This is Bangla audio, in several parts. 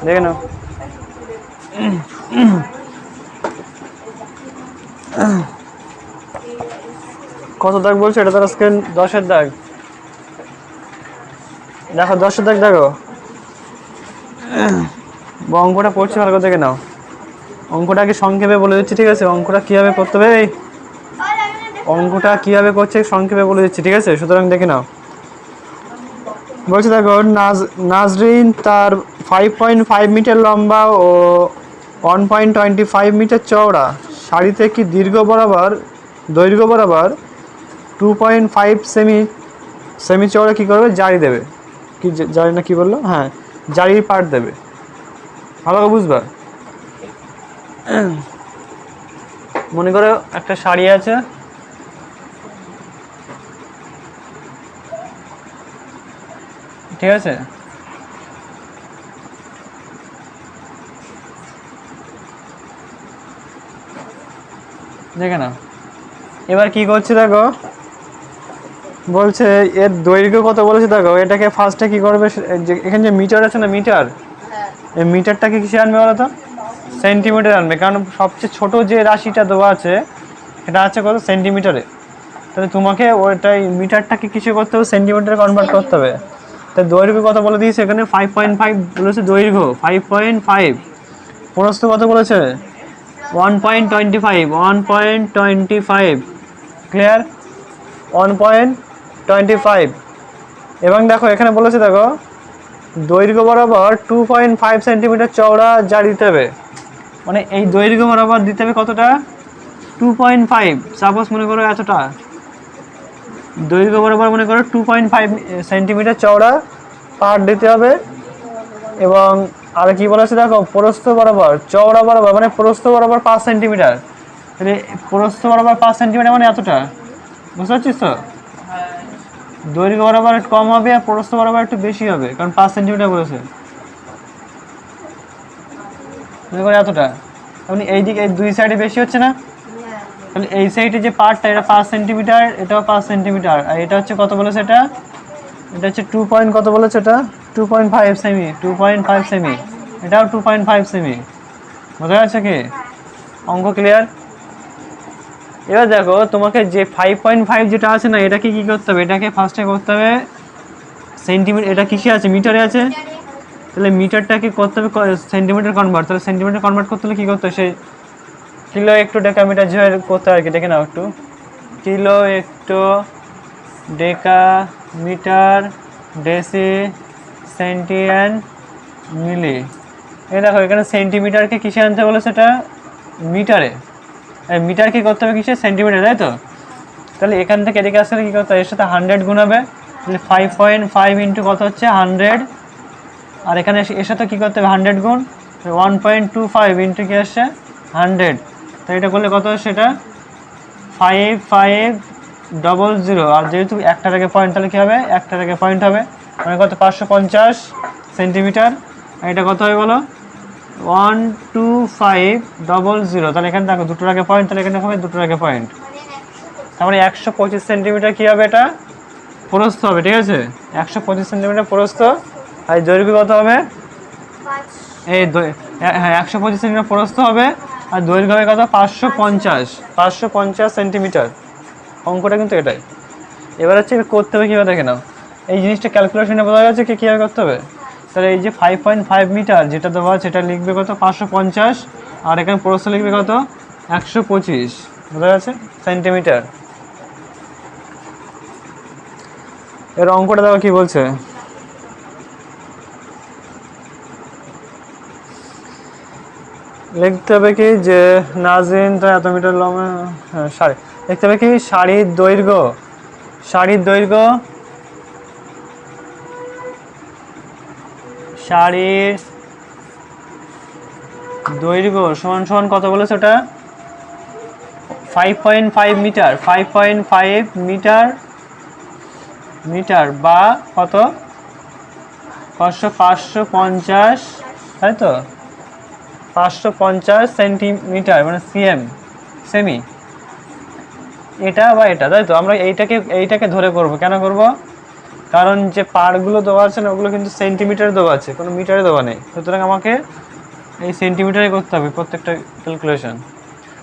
দেখে নাও। কত দাগ বলছো? এটা তো আজকে 10-এর দাগ। দেখো 10-এর দাগ দেখো। অঙ্কটা পড়ছি ভালো করে দেখে নাও। অঙ্কটাকে সংক্ষেপে বলে দিচ্ছি, ঠিক আছে? অঙ্কটা কিভাবে করতে হবে, অঙ্কটা কিভাবে করছে সংক্ষেপে বলে দিচ্ছি, ঠিক আছে? সুতরাং দেখে নাও। বলছে দেখো, নাজরিন তার 5.5 মিটার লম্বা ও 1.25 মিটার চওড়া শাড়িতে কি দৈর্ঘ্য বরাবর 2.5 সেমি চওড়া কি করবে? জারি দেবে। কি জারি না কি বললো? হ্যাঁ, জারির পার্ট দেবে। ভালো করে বুঝবা। মনে করো একটা শাড়ি আছে, ঠিক আছে? দেখে নাও। এবার কি করছে দেখো, বলছে এর দৈর্ঘ্য কত বলেছে দেখো। এটাকে ফার্স্টে কি করবে, এখানে যে মিটার আছে না, মিটার, এই মিটারটাকে কিসে আনবে বলো তো? সেন্টিমিটার আনবে, কারণ সবচেয়ে ছোট যে রাশিটা দেওয়া আছে এটা আছে কত? সেন্টিমিটারে। তাহলে তোমাকে ওইটাই মিটারটাকে কিসে করতে হবে? সেন্টিমিটারে কনভার্ট করতে হবে। তাই দৈর্ঘ্য কত বলে দিয়েছে এখানে? 5.5 বলেছে দৈর্ঘ্য, 5.5। প্রস্থ কত বলেছে? 1.25। ক্লিয়ার? 1.25। এবং দেখো এখানে বলেছে দেখো, দৈর্ঘ্য বরাবর 2.5 সেন্টিমিটার চওড়া জারি দিতে হবে। মানে এই দৈর্ঘ্য বরাবর দিতে হবে কতটা? 2.5। সাপোজ মনে করো এতটা দৈর্ঘ্য বরাবর, মনে করো 2.5 সেন্টিমিটার চওড়া পার্ট দিতে হবে। এবং আর কি বলেছে দেখো, প্রস্থ বরাবর, চওড়া বরাবর মানে প্রস্থ বরাবর 5 সেন্টিমিটার। তাহলে প্রস্থ বরাবর 5 সেন্টিমিটার মানে এতটা। বুঝতে পারছিস তো? দৈর্ঘ্য বরাবর একটু কম হবে আর প্রস্থ বরাবর একটু বেশি হবে, কারণ 5 সেন্টিমিটার বলেছে। মনে করো এতটা, মানে এই দিকে এই দুই সাইডে বেশি হচ্ছে না? তাহলে এই সাইডে যে পার্টটা এটা 5 সেন্টিমিটার, এটাও 5 সেন্টিমিটার, আর এটা হচ্ছে কত বলেছে? এটা হচ্ছে 2 পয়েন্ট কত বলেছে? এটা 2.5 সেমি। 2.5 সেমি, এটাও 2.5 সেমি। বোঝা যাচ্ছে কি? অঙ্ক ক্লিয়ার? এবার দেখো তোমাকে যে 5.5 যেটা আছে না, এটাকে কি করতে হবে? এটাকে ফার্স্টে করতে হবে সেন্টিমিটার। এটা কিসে আছে? মিটারে আছে। তাহলে মিটারটাকে করতে হবে সেন্টিমিটার কনভার্ট। তাহলে সেন্টিমিটার কনভার্ট করতে হলে কী করতে হবে? সেই কিলো একটু ডেকামিটার যেভাবে করতে হয় আর কি, দেখে নাও একটু। কিলো একটু deca metre deci centi and milli. এই দেখো এখানে সেন্টিমিটারকে কিসে আনতে বলে? সেটা মিটারে। মিটার কি করতে হবে কিসে? সেন্টিমিটার, তাই তো? তাহলে এখান থেকে এদিকে আসলে কী করতে হবে? এর সাথে 100 গুণ হবে। তাহলে 5.5 ইন্টু কত হচ্ছে? 100। আর এখানে এর সাথে কী করতে হবে? 100 গুণ 1.25 ইন্টু কি আসছে? 100। তো এটা করলে কত আসছে? এটা 5500। আর যেহেতু একটার আগে পয়েন্ট, তাহলে কী হবে? একটার আগে পয়েন্ট হবে, মানে কত? 550 সেন্টিমিটার। আর এটা কত হবে বলো? 12500। তাহলে এখানে দেখো দুটোর আগে পয়েন্ট, তাহলে এখানে হবে দুটোর আগে পয়েন্ট। তারপরে 125 সেন্টিমিটার কী হবে? এটা প্রস্থ হবে, ঠিক আছে? 125 সেন্টিমিটার প্রস্থ। আর দৈর্ঘ্য কত হবে? এই হ্যাঁ, 125 সেন্টিমিটার প্রস্থ হবে। আর দৈর্ঘ্য হবে কত? 550 সেন্টিমিটার। অঙ্কটা কিন্তু এটাই। এবার হচ্ছে করতে হবে কীভাবে, দেখে নাও। এই জিনিসটা ক্যালকুলেশনে বোঝা যাচ্ছে কি কীভাবে করতে হবে। তাহলে এই যে 5.5 মিটার যেটা দেওয়া আছে, সেটা লিখবে কত? 550। আর এখানে প্রস্থ লিখবে কত? 125। বোঝা যাচ্ছে? সেন্টিমিটার। এর অঙ্কটা দেখো কি বলছে। লিখতে হবে কি যে নাজিন তো এত মিটার লম্বা, শাড়ি লিখতে হবে কি? শাড়ির দৈর্ঘ্য শাড়ির দৈর্ঘ্য সমান সমান কত বলেছে? ওটা 5.5 মিটার। 5.5 মিটার বা কত? 550, তাই তো? 550 সেন্টিমিটার মানে সেমি। এটা বা এটা, তাই তো? আমরা এইটাকে ধরে করব। কেন করব? কারণ যে পার্টগুলো দেওয়া আছে না ওগুলো কিন্তু সেন্টিমিটার দেওয়া আছে, কোনো মিটারে দেওয়া নেই, সুতরাং আমাকে এই সেন্টিমিটারে করতে হবে প্রত্যেকটা ক্যালকুলেশন।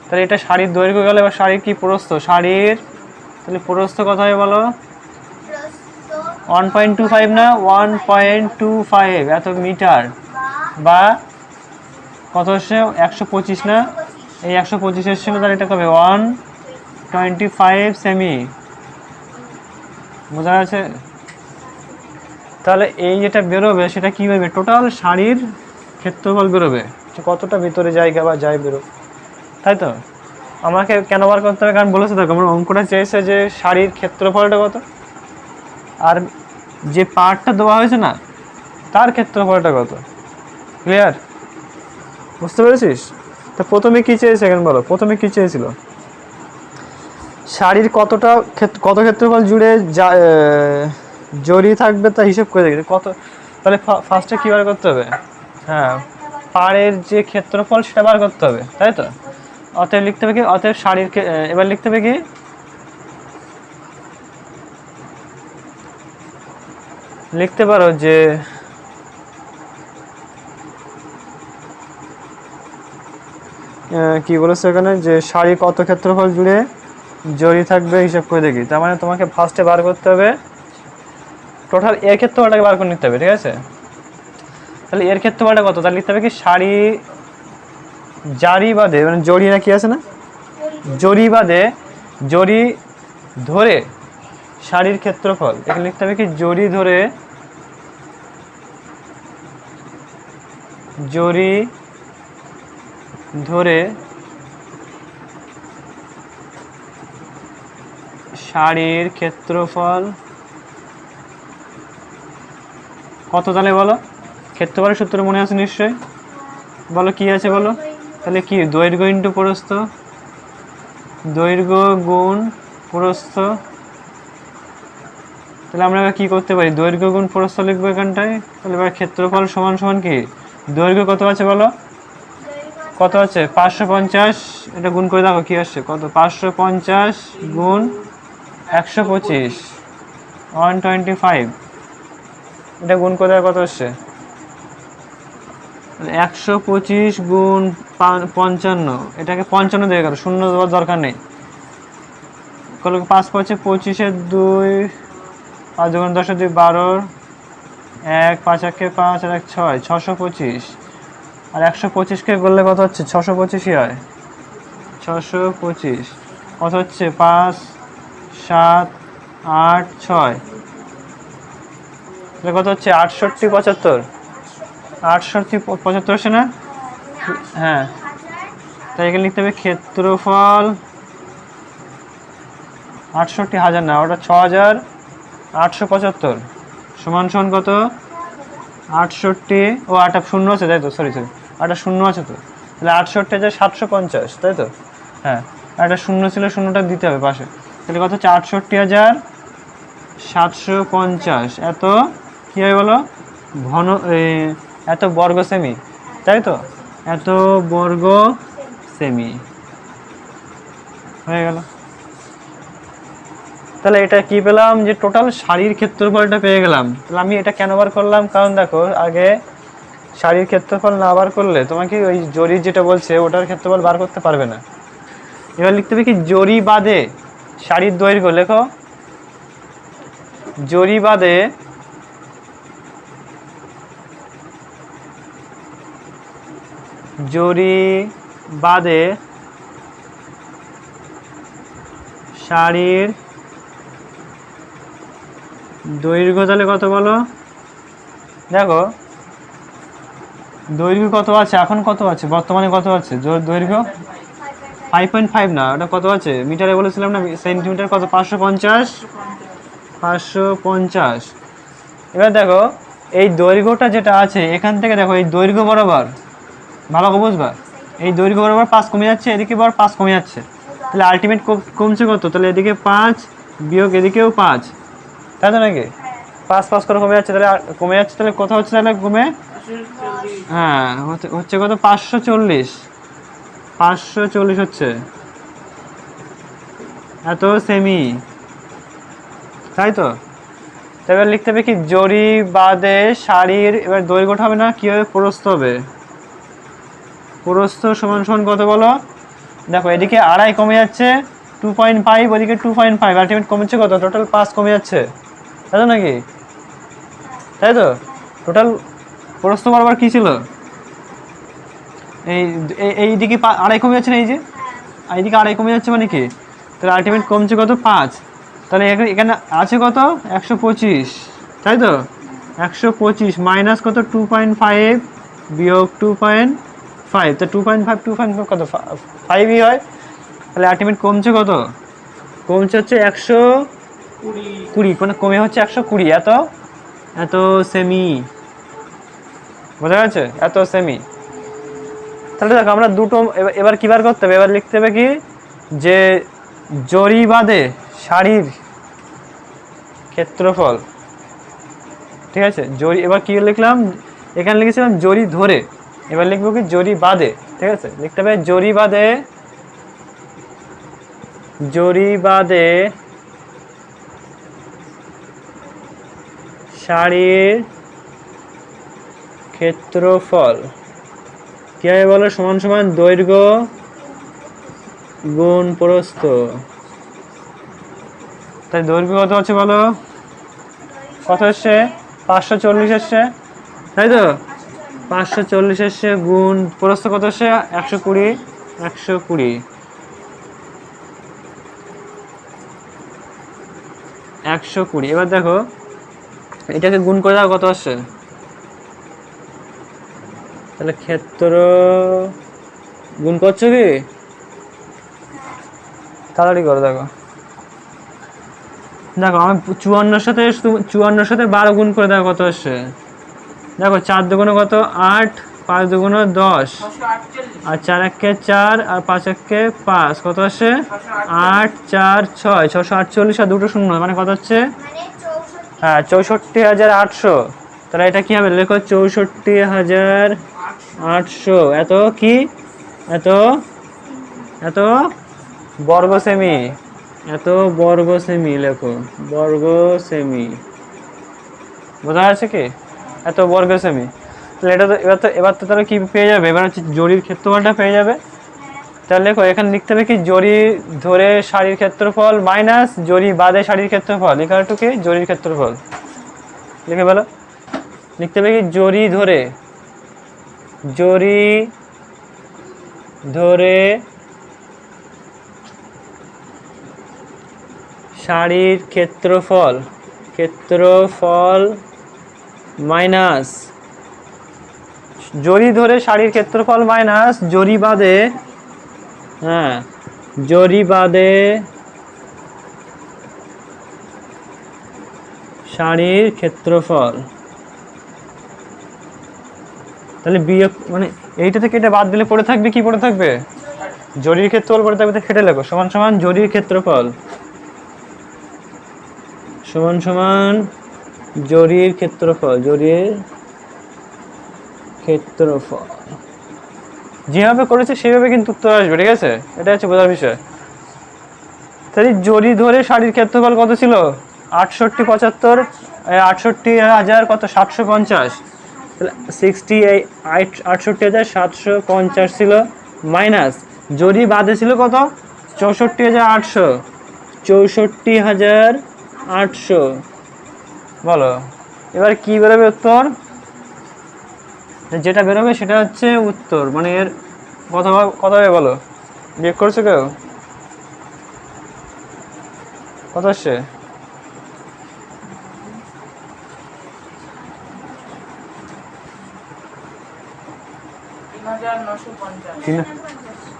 তাহলে এটা শাড়ির দৈর্ঘ্য গেল, এবার শাড়ির কি প্রস্থ, শাড়ির তাহলে প্রস্থ কত হয় বলো? 1.25 না, 1.25 এত মিটার, বা কত হচ্ছে 125 না, এই 125 এসেছিল, তাহলে এটা কবে 125 সেমি, বোঝা যাচ্ছে? তাহলে এই যেটা বেরোবে সেটা কী বেরোবে, টোটাল শাড়ির ক্ষেত্রফল বেরোবে, কতটা ভিতরে জায়গা বা যায় বেরো, তাই তো? আমাকে কেন বার করতে হবে, কারণ বলেছে দেখো আমার অঙ্কটা চেয়েছে যে শাড়ির ক্ষেত্রফলটা কত, আর যে পার্টটা দেওয়া হয়েছে না তার ক্ষেত্রফলটা কত। ক্লিয়ার? বুঝতে পেরেছিস? তো প্রথমে কী চেয়েছে এখন বলো, প্রথমে কী চেয়েছিল, শাড়ির কতটা কত ক্ষেত্রফল জুড়ে জড়ি থাকবে তা হিসেব করে দেখি কত। তাহলে ফার্স্টে কী বার করতে হবে, হ্যাঁ পাড়ের যে ক্ষেত্রফল সেটা বার করতে হবে, তাই তো? অতএব লিখতে হবে কি, অতএব শাড়ির এবার লিখতে হবে কি, লিখতে পারো যে কি বলেছে এখানে, যে শাড়ি কত ক্ষেত্রফল জুড়ে জড়ি থাকবে হিসাব করে দেখি। তার মানে তোমাকে ফার্স্টে বার করতে হবে টোটাল এর ক্ষেত্রফলটাকে বার করে নিতে হবে, ঠিক আছে? তাহলে এর ক্ষেত্রফলটা কত, তাহলে লিখতে হবে কি শাড়ি জারি বাদে, মানে জড়ি না কি আছে না, জড়ি বাদে, জড়ি ধরে শাড়ির ক্ষেত্রফল, এখানে লিখতে হবে কি জড়ি ধরে, জড়ি ধরে শাড়ির ক্ষেত্রফল কত, তাহলে বলো ক্ষেত্রফলের সূত্র মনে আছে নিশ্চয়ই, বলো কি আছে বলো, তাহলে কি দৈর্ঘ্য ইন্টু প্রস্থ, দৈর্ঘ্য গুণ প্রস্থ, তাহলে আমরা এবার কী করতে পারি, দৈর্ঘ্য গুণ প্রস্থ লিখবো এখানটায়। তাহলে এবার ক্ষেত্রফল সমান সমান কি, দৈর্ঘ্য কত আছে বলো, কত আছে 550, এটা গুণ করে দেখো কি আসছে, কত 550 গুণ 125, 125, এটা গুণ করে দেখো কত আসছে, 125 গুণ 55, এটাকে 55 দিয়ে গেল, শূন্য দেওয়ার দরকার নেই, কত 5 পাচ্ছে 25-এর 2, 5 গুণ 10-এর 2 12, 1 5 1 5 আর 1 6, 625, আর 125কে করলে কত হচ্ছে 625ই হয়, 625 কত হচ্ছে 5 7 8 6, তাহলে কত হচ্ছে 68 75, 68 75 আসে না, হ্যাঁ তাই এখানে লিখতে হবে ক্ষেত্রফল 68,000 না, ওটা 6875 সমান সমান কত 68, ও আটা শূন্য আছে তাই তো, সরি আটা শূন্য আছে তো, তাহলে 68,750 তাই তো, হ্যাঁ একটা শূন্য ছিল, শূন্যটা দিতে হবে পাশে, তাহলে কত হচ্ছে 68,750, এত কী হয় বলো ঘন, এত বর্গ সেমি, তাই তো, এত বর্গ সেমি হয়ে গেল। তাহলে এটা কি পেলাম, যে টোটাল শাড়ির ক্ষেত্রফলটা পেয়ে গেলাম। তাহলে আমি এটা কেন বার করলাম, কারণ দেখো আগে শাড়ির ক্ষেত্রফল না বার করলে তোমাকে ওই জরি যেটা বলছে ওটার ক্ষেত্রফল বার করতে পারবে না। এবার লিখতে হবে কি জরি বাদে শাড়ির দৈর্ঘ্য, লেখো জরি বাদে জরি বাদে শাড়ির দৈর্ঘ্য, তাহলে কত বলো, দেখো দৈর্ঘ্য কত আছে, এখন কত আছে বর্তমানে, কত আছে দৈর্ঘ্য 5.5 না, ওটা কত আছে মিটারে বলেছিলাম না, সেন্টিমিটার কত 550। এবার দেখো এই দৈর্ঘ্যটা যেটা আছে এখান থেকে দেখো এই দৈর্ঘ্য বরাবর ভালো করে বুঝবা, এই দৈর্ঘ্য বরাবর 5 কমে যাচ্ছে, এদিকে বরাবর 5 কমে যাচ্ছে, তাহলে আলটিমেট কমছে কত, তাহলে এদিকে 5 বিয়োগ এদিকেও 5, তাই তো নাকি 5 5 করে কমে যাচ্ছে, তাহলে কমে যাচ্ছে, তাহলে কত হচ্ছে তাহলে কমে, হ্যাঁ হচ্ছে কত 540, 540 হচ্ছে এত সেমি, তাই তো। এবার লিখতে হবে কি জরি বাদে শাড়ির এবার দৈর্ঘ্যটা হবে না কি হবে প্রস্থ হবে। প্রস্থ সমান সমান কত বলো? দেখো এদিকে আড়াই কমে যাচ্ছে 2.5, ওদিকে 2.5, আলটিমেট কমেছে কত? টোটাল 5 কমে যাচ্ছে, তাই তো নাকি? তাই তো টোটাল প্রস্থ বরাবর কি ছিল? এইদিকে আড়াই কমে যাচ্ছে না, এই যে এইদিকে আড়াই কমে যাচ্ছে মানে কি? তাহলে আলটিমেট কমছে কত? 5। তাহলে এখানে আছে কত? 125, তাই তো? 125 মাইনাস কত? 2.5 বিয়োগ 2.5, তো 2.5 কত? 5ই হয়। তাহলে আলটিমেট কমছে কত? কমছে হচ্ছে 120, মানে কমে হচ্ছে 120। এত সেমি, বোঝা গেছে? এত সেমি। তাহলে দেখো আমরা দুটো এবার কি বার করতে হবে? এবার লিখতে হবে কি যে জরি বাদে শাড়ির ক্ষেত্রফল, ঠিক আছে? জরি এবার কি লিখলাম? এখানে লিখেছিলাম জরি ধরে, এবার লিখবো কি জরি বাদে, ঠিক আছে? লিখতে হবে জরি বাদে শাড়ির ক্ষেত্রফল কি হবে বলো? সমান সমান দৈর্ঘ্য গুণ প্রস্থ। তাই দৈর্ঘ্য কত আছে বলো? কত এসছে? 540 এসছে, তাই তো? 540 এসছে গুণ প্রস্থ কত এসছে? 120, 120, 120। এবার দেখো এটাকে গুণ করে দাও, কত আসছে? তাহলে ক্ষেত্র গুণ করছো কি? তাড়াতাড়ি করো। দেখো আমি 54 সাথে 12 গুণ করে দাও, কত আসছে? দেখো 4 দুগুণ কত? 8, 5 দুগুণ 10, আর 4 একে 4, আর 5 একে 5, কত আসছে? 8, 4, 6, 648, আর দুটো শূন্য মানে কত হচ্ছে? হ্যাঁ 64,800। তাহলে এটা কি হবে? লেখো 64,800। এত কি? এত এত বর্গ সেমি, এত বর্গ সেমি লেখো, বর্গ সেমি, বোঝা যাচ্ছে কি? এত বর্গ সেমি। তাহলে এটা তো এবার তো তাহলে কি পেয়ে যাবে? এবার হচ্ছে জরির ক্ষেত্রফলটা পেয়ে যাবে। তাহলে লেখো এখানে লিখতে হবে কি জরি ধরে শাড়ির ক্ষেত্রফল মাইনাস জরি বাদে শাড়ির ক্ষেত্রফল, এখানে টু কি জরির ক্ষেত্রফল লিখে বলো। লিখতে হবে কি জরি ধরে শাড়ির ক্ষেত্রফল মাইনাস জরি ধরে শাড়ির ক্ষেত্রফল মাইনাস জরি বাদে, হ্যাঁ জরি বাদে শাড়ির ক্ষেত্রফল। তাহলে বিয়োগ মানে এইটা থেকে এটা বাদ দিলে পড়ে থাকবে কি? পড়ে থাকবে জরির ক্ষেত্রফল পড়ে থাকবে। কেটে লেখো সমান সমান জরির ক্ষেত্রফল সমান সমান জরির ক্ষেত্রফল, যেভাবে করেছে সেভাবে কিন্তু উত্তর আসবে, ঠিক আছে? এটা হচ্ছে বোঝার বিষয়। তাহলে জরি ধরে শাড়ির ক্ষেত্রফল কত ছিল? 68,750 কত? 750। তাহলে 68,750 ছিল মাইনাস জরি বাদে ছিল কত? 64,800, 64,800। বলো এবার কি বেরোবে উত্তর? যেটা বেরোবে সেটা হচ্ছে উত্তর, মানে এর কত হবে বলো? বিয়োগ করছো কেউ? কত আসছে?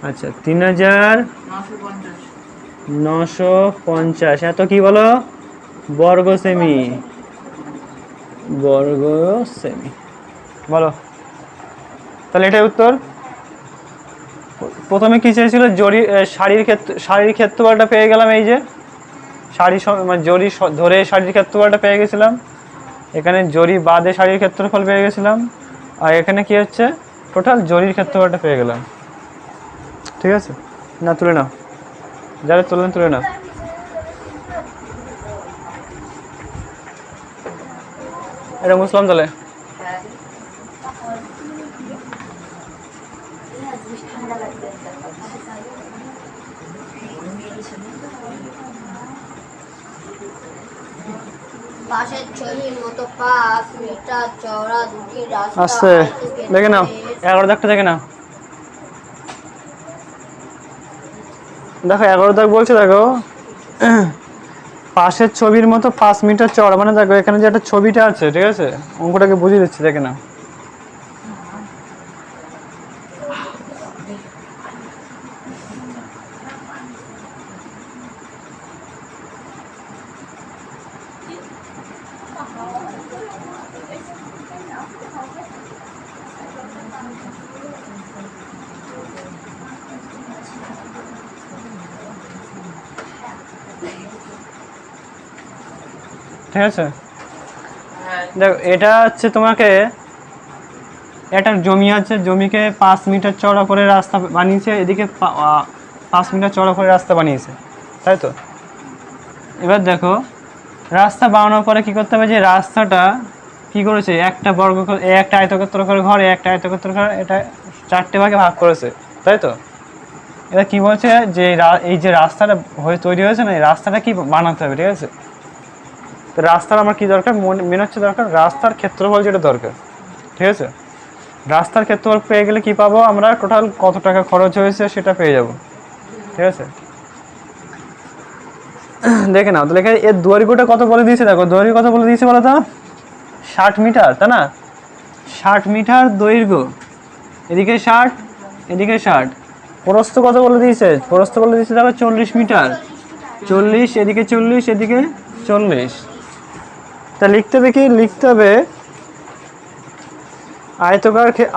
আচ্ছা 3,950। এত কি বলো? বর্গ সেমি, বলো। তাহলে এটাই উত্তর। প্রথমে কি চেয়েছিল? শাড়ির ক্ষেত্রফলটা পেয়ে গেলাম, এই যে মানে জরি ধরে শাড়ির ক্ষেত্রফলটা পেয়ে গেছিলাম, এখানে জরি বাদে শাড়ির ক্ষেত্রফল পেয়ে গেছিলাম, আর এখানে কি হচ্ছে? টোটাল জরির ক্ষেত্রফলটা পেয়ে গেলাম, ঠিক আছে? না তুলে নাও, যারা তুলে নাও। এটা মুসলাম তাহলে। পাশের ছবির মতো 5 মিটার চওড়া দুটি রাস্তা আচ্ছা দেখে নাও 11 দাগটা দেখে নাও। দেখো 11 দাগ বলছে, দেখো পাশের ছবির মতো 5 মিটার চওড়া, মানে দেখো এখানে যে একটা ছবিটা আছে, ঠিক আছে, অঙ্কটাকে বুঝিয়ে দিচ্ছি দেখে নাও। ঠিক আছে, দেখো এটা হচ্ছে তোমাকে একটা জমি আছে, জমিকে 5 মিটার চওড়া করে রাস্তা বানিয়েছে, এদিকে 5 মিটার চওড়া করে রাস্তা বানিয়েছে, তাই তো। এবার দেখো রাস্তা বানানোর পরে কি করতে হবে, যে রাস্তাটা কি করেছে, একটা একটা আয়তক্ষেত্রাকার ঘর, একটা আয়তক্ষেত্রাকার ঘর, এটা 4টে ভাগে ভাগ করেছে, তাই তো। এবার কি বলছে, যে এই যে রাস্তাটা তৈরি হয়েছে না, এই রাস্তাটা কি বানাতে হবে, ঠিক আছে। তো রাস্তার আমার কি দরকার, মেন হচ্ছে দরকার রাস্তার ক্ষেত্রফল, যেটা দরকার, ঠিক আছে। রাস্তার ক্ষেত্রফল পেয়ে গেলে কি পাবো আমরা, টোটাল কত টাকা খরচ হয়েছে সেটা পেয়ে যাব, ঠিক আছে। দেখে নাও তাহলে এর দৈর্ঘ্যটা কত বলে দিয়েছে, দেখো দৈর্ঘ্য কত বলে দিয়েছে বলো তো, 60 মিটার, তাই না। 60 মিটার দৈর্ঘ্য, এদিকে 60 এদিকে 60। প্রস্থ কত বলে দিয়েছে, প্রস্থ বলে দিয়েছে দেখো 40 মিটার, 40 এদিকে 40 এদিকে 40। তা লিখতে হবে কি, লিখতে হবে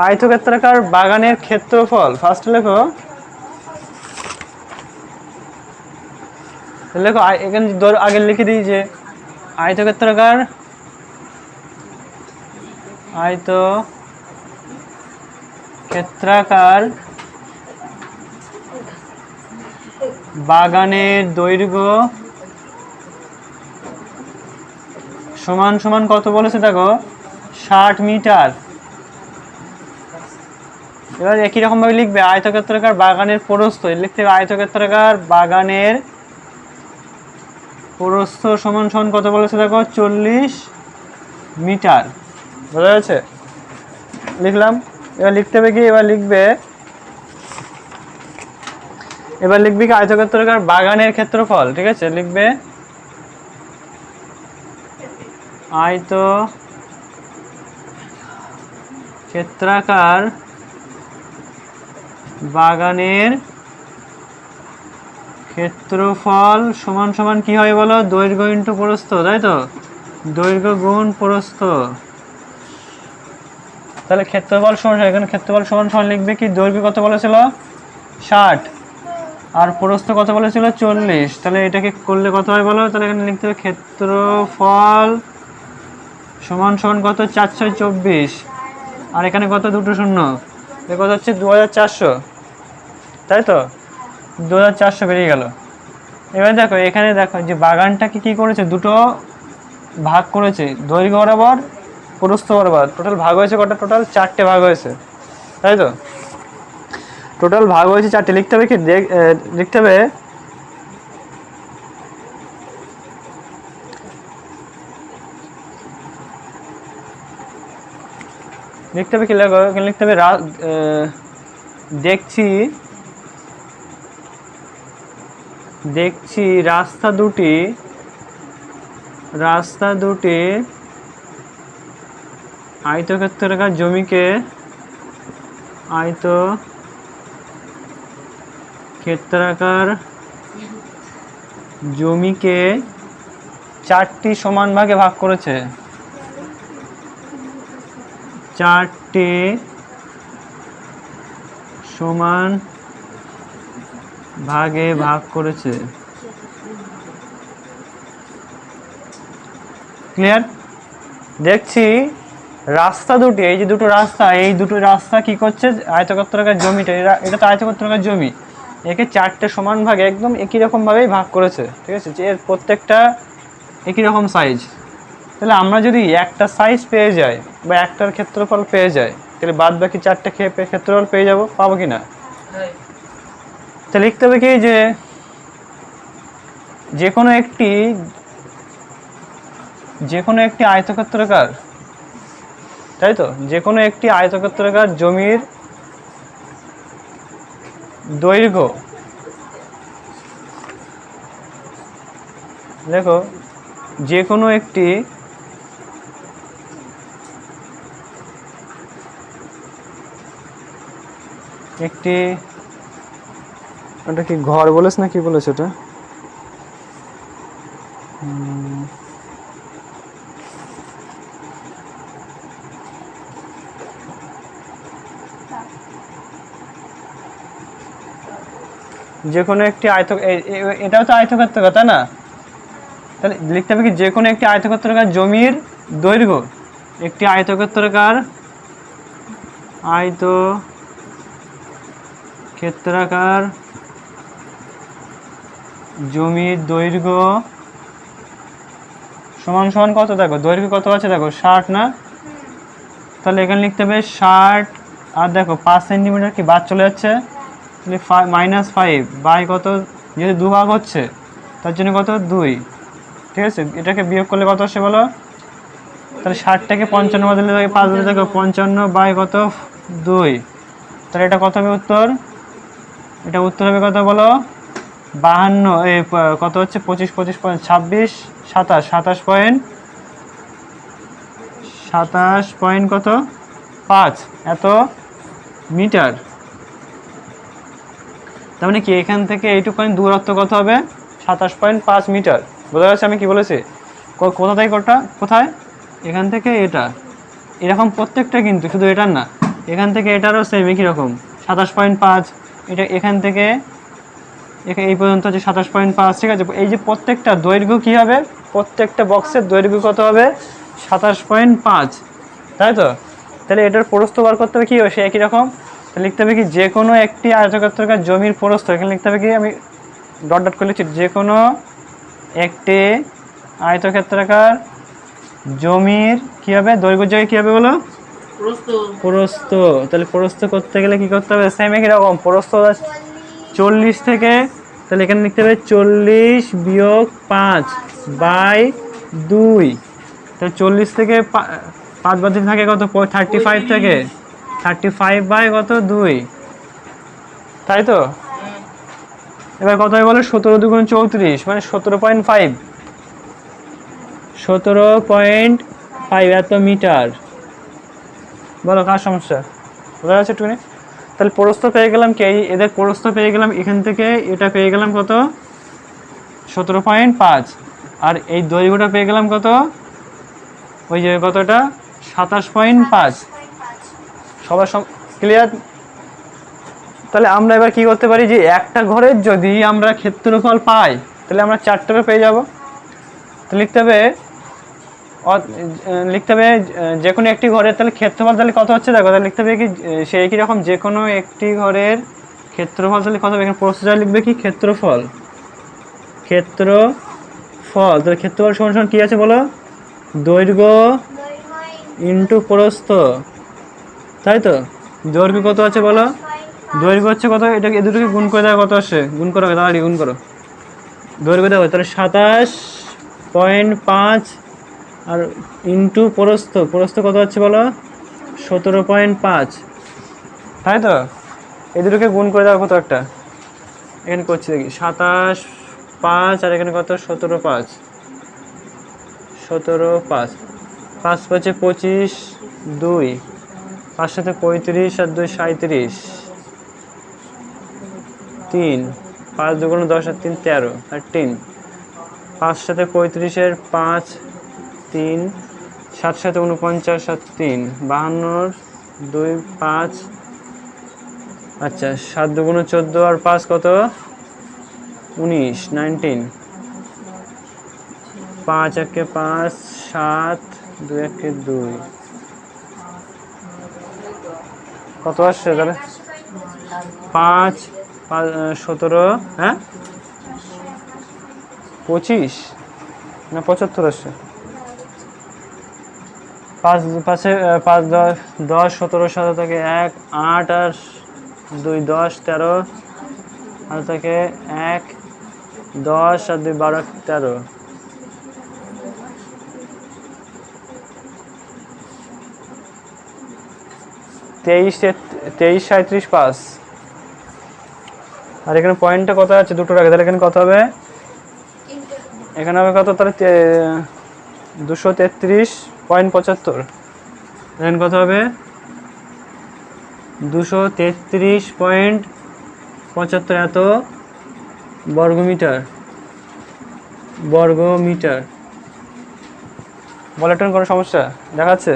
আয়তক্ষেত্রাকার বাগানের ক্ষেত্রফল। ফার্স্ট লেখো, লেখো এখানে আগে লিখে দিই যে আয়তক্ষেত্রাকার বাগানের দৈর্ঘ্য সমান সমান কত বলেছে দেখো, 60 মিটার। এবার একই রকম ভাবে লিখবে আয়তক্ষেত্রাকার বাগানের প্রস্থ, লিখতে হবে আয়তক্ষেত্রাকার বাগানের প্রস্থ সমান সমান কত বলেছে দেখো, 40 মিটার। বোঝা যাচ্ছে, লিখলাম। এবার লিখতে হবে কি, এবার লিখবি কি আয়তক্ষেত্রাকার বাগানের ক্ষেত্রফল, ঠিক আছে। লিখবে আয়তক্ষেত্রাকার বাগানের ক্ষেত্রফল সমান সমান কি হয় বলো, দৈর্ঘ্য ইন্টু প্রস্থ, তাই তো, দৈর্ঘ্য গুণ প্রস্থ। তাহলে ক্ষেত্রফল সমান, এখানে ক্ষেত্রফল সমান সমান লিখবে কি, দৈর্ঘ্য কত বলেছিল 60 আর প্রস্থ কত বলেছিল 40। তাহলে এটাকে করলে কত হয় বলো, তাহলে এখানে লিখতে হবে ক্ষেত্রফল সমান সমান কত, 424, আর এখানে কত, দুটো শূন্য, কত হচ্ছে 2400, তাই তো, 2400 বেরিয়ে গেল। এবার দেখো এখানে দেখো যে বাগানটাকে কি করেছে, দুটো ভাগ করেছে, দৈর্ঘ্য বরাবর প্রস্থ বরাবর। টোটাল ভাগ হয়েছে কটা, টোটাল 4টে ভাগ হয়েছে, তাই তো। টোটাল ভাগ হয়েছে 4টে। লিখতে হবে কি, লিখতে হবে কি লিখতে হবে দেখছি রাস্তা দুটি আয়তক্ষেত্রাকার জমিকে আয়তক্ষেত্রাকার জমিকে 4টি সমান ভাগে ভাগ করেছে, 4টি সমান ভাগে ভাগ করেছে। ক্লিয়ার। দেখছি রাস্তা দুটি, এই যে দুটো রাস্তা, এই দুটো রাস্তা কি করছে, আয়তক্ষেত্রাকার জমিটা, এটা তো আয়তক্ষেত্রাকার জমি, একে 4টে সমান ভাগে একদম একই রকম ভাবেই ভাগ করেছে, ঠিক আছে। এর প্রত্যেকটা একই রকম সাইজ, তাহলে আমরা যদি একটা সাইজ পেয়ে যাই বা একটার ক্ষেত্রফল পেয়ে যাই, তাহলে বাদ বাকি চারটে ক্ষেত্রফল পেয়ে যাব, পাবো কি না? তাহলে লিখতে হবে কি যে কোনো একটি আয়তক্ষেত্রাকার, তাই তো, যে কোনো একটি আয়তক্ষেত্রাকার জমির দৈর্ঘ্য, দেখো যে কোনো একটি ওটা কি ঘর বলেছ না কি বলেছ ওটা? যে কোনো একটি এটাও তো আয়তক্ষেত্রাকার, তাই না? তাহলে লিখতে হবে কি যে কোনো একটি আয়তক্ষেত্রাকার জমির দৈর্ঘ্য, একটি আয়তক্ষেত্রাকার জমির দৈর্ঘ্য সমান সমান কত? দেখো দৈর্ঘ্য কত আছে, দেখো 60 না? তাহলে এখানে লিখতে হবে 60, আর দেখো 5 সেন্টিমিটার কি বাদ চলে যাচ্ছে, তাহলে -5 বাই কত, যেহেতু দুভাগ হচ্ছে তার জন্য কত 2, ঠিক আছে? এটাকে বিয়োগ করলে কত আসে বলো? তাহলে 60টাকে 55 বদলে 5 বদলে দেখো 55 বাই কত 2, তাহলে এটা কত হবে উত্তর? এটা উত্তর হবে কত বলো? 52, কত হচ্ছে 25 26 26 27 পয়েন্ট কত 5 এত মিটার। তার মানে কি এখান থেকে এইটুকু দূরত্ব কত হবে? 27.5 মিটার। বোঝা যাচ্ছে আমি কি বলেছি? কোথা থেকে কোথায়? এখান থেকে এটা, এরকম প্রত্যেকটা, কিন্তু শুধু এটার না, এখান থেকে এটারও সেম একই রকম 27.5, এটা এখান থেকে এই পর্যন্ত হচ্ছে 27.5, ঠিক আছে? এই যে প্রত্যেকটা দৈর্ঘ্য কি হবে, প্রত্যেকটা বক্সের দৈর্ঘ্য কত হবে? 27.5, তাই তো? তাহলে এটার প্রস্থ বার করতে হবে কি হবে, সে একই রকম। তাহলে লিখতে হবে কি যে কোনো একটি আয়তক্ষেত্রাকার জমির প্রস্থ, এখানে লিখতে হবে কি, আমি ডট ডট করে লিখছি, যে কোনো একটি আয়তক্ষেত্রাকার জমির কি হবে, দৈর্ঘ্য জায়গায় কি হবে বলো? প্রস্থ। তাহলে প্রস্থ করতে গেলে কি করতে হবে? সেম একই রকম, প্রস্থ 40 থেকে, তাহলে এখানে লিখতে হবে 40 বিয়োগ 5 বাই 2, তাহলে 40 থেকে 5 বাদ দিতে থাকে কত? 35 থেকে 35 বাই কত 2, তাই তো? এবার কত হয় বলো? 17 দুগুণ 34, মানে 17.5 এত মিটার। বলো কার সমস্যা? বোঝা যাচ্ছে একটুখানি? তাহলে প্রস্থ পেয়ে গেলাম কি, এদের প্রস্থ পেয়ে গেলাম, এখান থেকে এটা পেয়ে গেলাম কত? 17.5, আর এই দৈর্ঘ্যটা পেয়ে গেলাম কত? ওই যে কতটা 27.5। সবার ক্লিয়ার? তাহলে আমরা এবার কি করতে পারি, যে একটা ঘরের যদি আমরা ক্ষেত্রফল পাই, তাহলে আমরা 4টারও পেয়ে যাব। তো লিখতে হবে যে কোনো একটি ঘরের তাহলে ক্ষেত্রফল তাহলে কত হচ্ছে, দেখো তাহলে লিখতে হবে কি সেই একই রকম, যে কোনো একটি ঘরের ক্ষেত্রফল তাহলে কত হবে, এখানে প্রস্থটা লিখবে কি ক্ষেত্রফল, তাহলে ক্ষেত্রফল সমান সমান কি আছে বলো? দৈর্ঘ্য ইন্টু প্রস্থ, তাই তো? দৈর্ঘ্য কত আছে বলো? দৈর্ঘ্য হচ্ছে কত, এটাকে এ দুটোকে গুণ করে দেওয়া কত আসে, গুণ করো তাড়াতাড়ি গুণ করো। দৈর্ঘ্য দেওয়া তাহলে 27.5 আর ইন্টু প্রস্থ কত হচ্ছে বলো? 17.5, তাই তো? এই দুটোকে গুণ করে দেওয়া কত একটা, এখানে করছি দেখি, 27.5 আর এখানে কত 17.5, 5 5 25, 2 5 সাথে 35 আর 2 37, 3 5 2 10 আর 3 13, 13 5 সাথে 35 5 3 7 সাথে 49 আর 3 52, 2 5, আচ্ছা 7 2 14 আর 5 কত 19, 19, 5 1 5 7 2 1 2, কত আসছে তাহলে? 5 17, হ্যাঁ 25 না 75 আসছে, 5 5 5 10 10 17 17 থেকে 1 8 আর 2 10 13 আর থেকে 1 10 আর 2 12 13 23 37 5 আর এখানে পয়েন্টটা কত আছে দুটো রাখে তাহলে এখানে কত হবে এখানে হবে কত তাহলে 233.75 এখানে কত হবে 233.75 এত বর্গমিটার বলে টন কোনো সমস্যা দেখাচ্ছে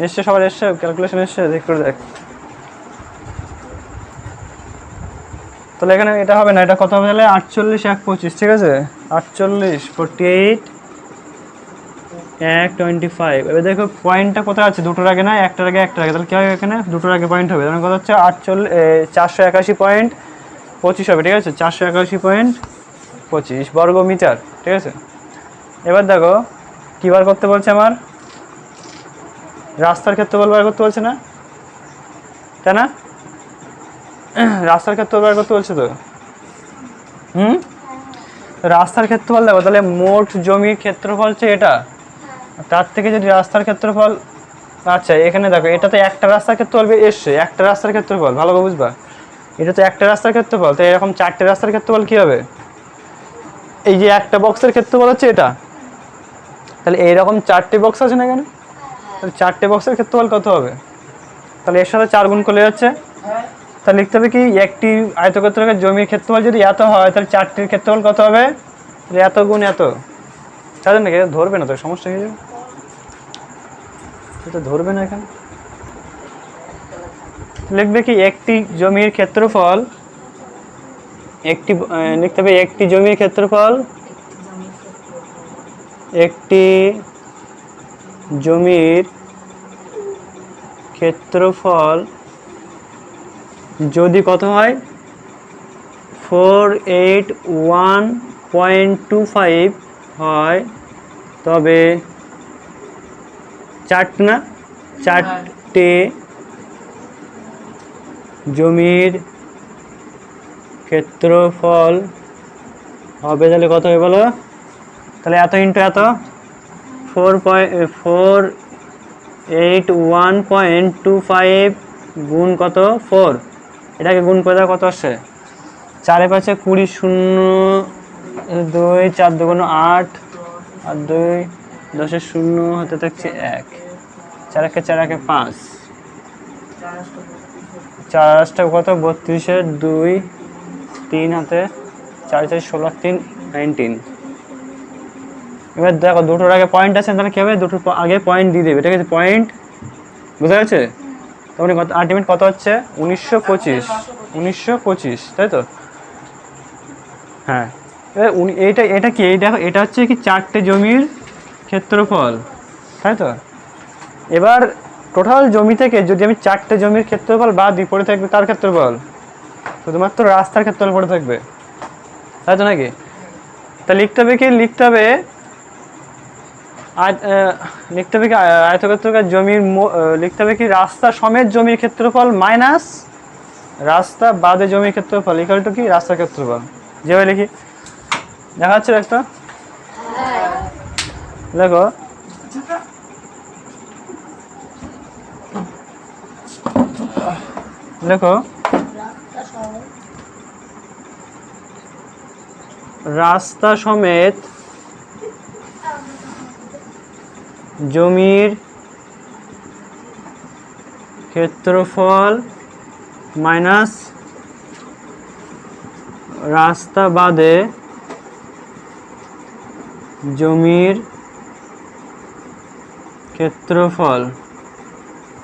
এসছে সবার এসছে ক্যালকুলেশন এসছে দেখ করে দেখ তাহলে এখানে এটা হবে না এটা কত হবে তাহলে 48 1 25 ঠিক আছে 48 48 1 25 এবার দেখো পয়েন্টটা কোথায় আছে দুটোর আগে না একটার আগে তাহলে কি হবে এখানে দুটোর আগে পয়েন্ট হবে তাহলে কত হচ্ছে 481.25 হবে ঠিক আছে 481.25 বর্গ মিটার ঠিক আছে এবার দেখো কি বার করতে বলছে আমার রাস্তার ক্ষেত্রফল বার করতে বলছে না তাই না রাস্তার ক্ষেত্রফল বার করতে বলছে তো রাস্তার ক্ষেত্রফল দেখো তাহলে মোট জমির ক্ষেত্রফল হচ্ছে এটা তার থেকে যদি রাস্তার ক্ষেত্রফল আচ্ছা এখানে দেখো এটা তো একটা রাস্তার ক্ষেত্রফল এসছে একটা রাস্তার ক্ষেত্রফল ভালো করে বুঝবা এটা তো একটা রাস্তার ক্ষেত্রফল তো এরকম চারটে রাস্তার ক্ষেত্রফল কি হবে এই যে একটা বক্সের ক্ষেত্রফল হচ্ছে এটা তাহলে এইরকম চারটে বক্স আছে না এখানে তাহলে চারটে বক্সের ক্ষেত্রফল কত হবে তাহলে এর সাথে 4 গুণ করলে যাচ্ছে তাহলে লিখতে হবে কি একটি আয়তক্ষেত্রের জমির ক্ষেত্রফল যদি এত হয় তাহলে চারটির ক্ষেত্রফল কত হবে এত গুণ এত তাহলে নাকি ধরবে না তো সমস্যা হয়ে যাবে এটা ধরবে না এখানে লিখবে কি একটি জমির ক্ষেত্রফল লিখতে হবে একটি জমির ক্ষেত্রফল একটি জমির ক্ষেত্রফল যদি কত হয় 481.25 হয় তবে চারটে জমির ক্ষেত্রফল হবে তাহলে কত হবে বলো তাহলে এত ইন্টু এত 481.25 গুণ কত 4 এটাকে গুণ করে দাও কত আসছে 4 5 20 0 2 4 2 8 আর 2 10 0 হতে থাকছে 1 4 1 4 1 5 4 8 কত 32 2 3 হাতে 4 4 16 3 19 এবার দেখো দুটোর আগে পয়েন্ট আছে তাহলে কি হবে দুটোর আগে পয়েন্ট দিয়ে দেবে ঠিক আছে পয়েন্ট বুঝা গেছে তাহলে কত আলটিমেট কত হচ্ছে 1925 তাই তো হ্যাঁ এটা কি এই দেখো এটা হচ্ছে কি চারটে জমির ক্ষেত্রফল তাই তো এবার টোটাল জমি থেকে যদি আমি চারটে জমির ক্ষেত্রফল বাদ দিই পড়ে থাকবে তার ক্ষেত্রফল শুধুমাত্র রাস্তার ক্ষেত্রফল পড়ে থাকবে তাই তো নাকি তা লিখতে হবে কি আয়তক্ষেত্রাকার জমির লিখতে হবে কি রাস্তা সমেত জমির ক্ষেত্রফল মাইনাস রাস্তা বাদে জমির ক্ষেত্রফল ইকুয়াল টু কি রাস্তার ক্ষেত্রফল যেভাবে লিখি দেখা যাচ্ছে একটা দেখো দেখো রাস্তা সমেত জমির ক্ষেত্রফল মাইনাস রাস্তা বাদে জমির ক্ষেত্রফল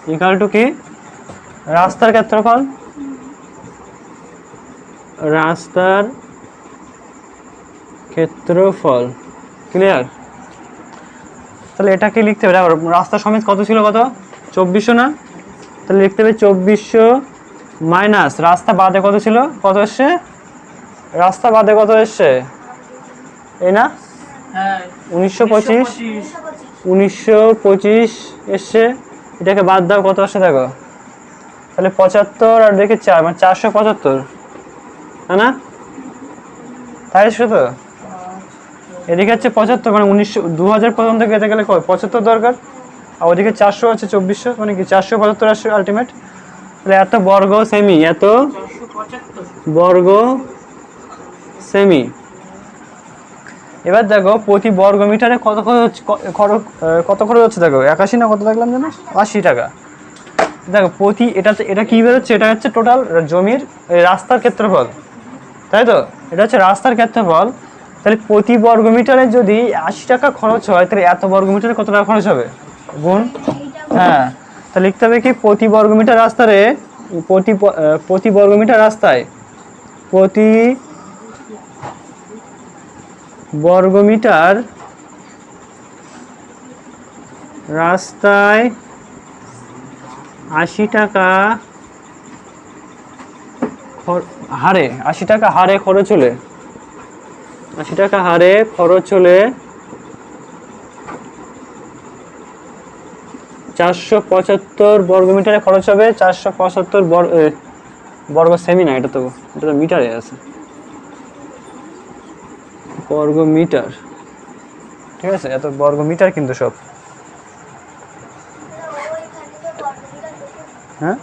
ইকুয়াল টু কি রাস্তার ক্ষেত্রফল রাস্তার ক্ষেত্রফল ক্লিয়ার তাহলে এটা কি লিখতে হবে দেখো রাস্তা সমেত কত ছিল কত 2400 না তাহলে লিখতে হবে 2400 মাইনাস রাস্তা বাদে কত ছিল কত এসছে রাস্তা বাদে কত এসছে এই না হ্যাঁ 1925 1925 এসছে, এটাকে বাদ দাও কত আসছে দেখো, তাহলে 75 আর দেখে 4 মানে 475, তাই না? তাই এসছে তো, এদিকে হচ্ছে 75 মানে 2000 পর্যন্ত যেতে গেলে 75 দরকার, আর ওদিকে 400 আছে 2400 মানে কি 475 আসছে আলটিমেট। তাহলে এত বর্গ সেমি, এত 475 বর্গ সেমি। এবার দেখো প্রতি বর্গ মিটারে কত খরচ কত খরচ হচ্ছে দেখো, 81 না কত দেখলাম জানো, 80 টাকা। দেখো প্রতি এটা কি বেরোচ্ছে, এটা হচ্ছে টোটাল জমির রাস্তার ক্ষেত্রফল, তাই তো, এটা হচ্ছে রাস্তার ক্ষেত্রফল। তাহলে প্রতি বর্গ মিটারে যদি 80 টাকা খরচ হয়, তাহলে এত বর্গ মিটারে কত টাকা খরচ হবে গুণ, হ্যাঁ, তাহলে লিখতে হবে কি প্রতি বর্গ মিটার রাস্তারে, প্রতি বর্গ মিটার রাস্তায়, প্রতি বর্গমিটার রাস্তায় 80 টাকা হারে, 80 টাকা হারে খরচ হলে, 80 টাকা হারে খরচ হলে 475 বর্গমিটারে খরচ হবে, 475 বর্গ সেমি না, এটা তো মিটারে আছে, বর্গ মিটার, ঠিক আছে, এত বর্গ মিটার কিন্তু সব, হ্যাঁ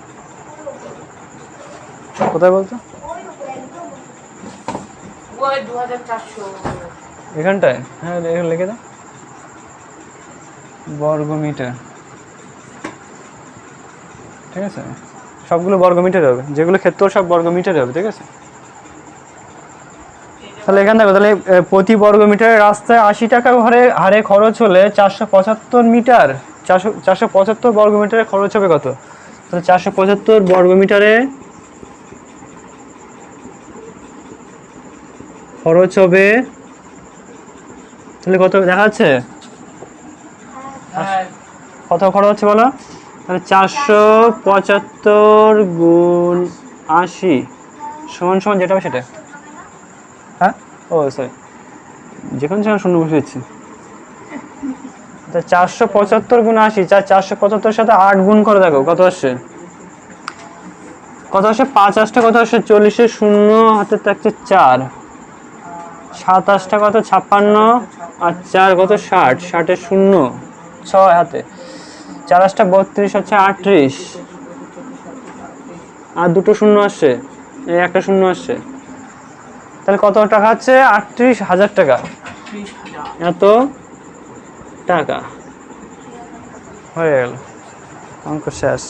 কোথায় বলতো, ওই 2400 এখানটায়, হ্যাঁ এখানে লিখে দাও বর্গ মিটার, ঠিক আছে, সবগুলো বর্গ মিটার হবে, যেগুলো ক্ষেত্র সব বর্গ মিটার হবে, ঠিক আছে। তাহলে এখানে দেখো, তাহলে প্রতি বর্গ মিটারের রাস্তায় 80 টাকা হারে খরচ হলে 475 মিটার, 475 বর্গ মিটারে খরচ হবে কত, তাহলে 475 বর্গ মিটারে খরচ হবে, তাহলে কত দেখা যাচ্ছে, হ্যাঁ কত খরচ হচ্ছে বলো, তাহলে 475 গুণ 80 সমান সমান যেটা হবে সেটা, হ্যাঁ ও সরি যেখানে সেখানে শূন্য বসে দিচ্ছি, 475 গুণ 80, 475 সাথে 8 গুণ করে দেখো কত আসছে, কত আসছে 5 8টা কত আসছে 40 এর শূন্য হাতে থাকছে 4, 7 8টা কত 56 আর 4 কত 60, 60 এর শূন্য 6 হাতে, 4 8টা 32 হচ্ছে 38, আর দুটো শূন্য আসছে, এই একটা শূন্য আসছে, তাহলে কত টাকা হচ্ছে 38,000 টাকা, 30,000 এত টাকা হয়ে গেল, অঙ্ক শেষ।